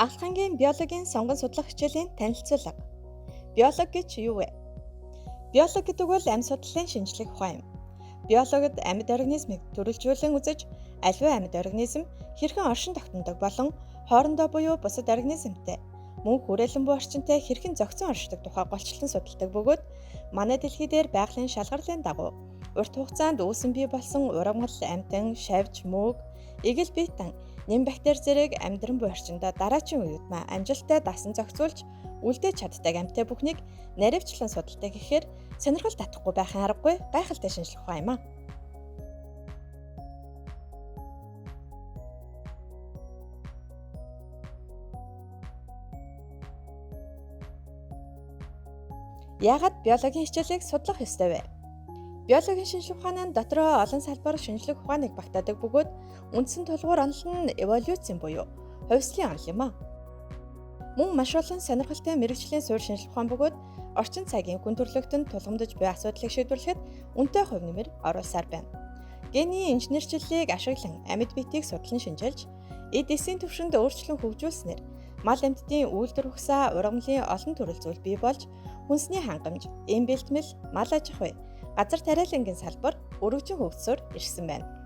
Анхаагийн биологийн сонгон судлах хичээлийн танилцуулга. Биологи гэж юу вэ? Биологи гэдэг бол амьд судлалын шинжлэх ухаан юм. Биологид амьд организмыг төрөлжүүлэн үзэж, аливаа амьд организм хэрхэн оршин тогтнодог болон хоорондоо буюу бусад организмтай мөн хүрээлэн буй орчинтай хэрхэн зохицон оршдог тухай голчлон судалдаг бөгөөд манай дэлхий дээр байгалийн шалгарлын дагуу урт хугацаанд үүсэн бий болсон ургамал, амтан, шавж, мөөг, эгэл биетан, нэм бактери зэрэг амьдран буй орчиндөө дараачийн үеүдмээ амжилттай дасан зохицуулж үлдээж чаддаг амьтаа бүхнийг наривчлан судалдаг гэхээр сонирхол татахгүй байхын аргагүй гайхалтай шинжлэх ухаан юм а. Яагаад биологийн хичээлийг судлах ёстой вэ? Биологийн шинжлэх ухааны дотроо олон салбар шинжлэх ухааныг багтаадаг бөгөөд үндсэн тулгуур онол нь эволюцийн буюу хувьслын онол юм а. Мөн маш олон сонирхолтой мэргэжлийн суурь шинжлэх ухаан бөгөөд орчин цагийн хүн төрөлхтөнд тулгамдж буй асуудлыг шийдвэрлэхэд үнэтэй хувь нэмэр оруулсаар байна. Генийн инженерчлэлийг ашиглан амьд биетийг судлан шинжилж, эд эсийн түвшинд өөрчлөн хөгжүүлснээр мал амьтдын үйлдвэр ухсаа ургамлын олон төрөл зүйл бий болж хүнсний хангамж, эм бэлтгэл, мал аж ахуй, газар тариалангийн салбар өргөжин хөгжсөөр ирсэн байна.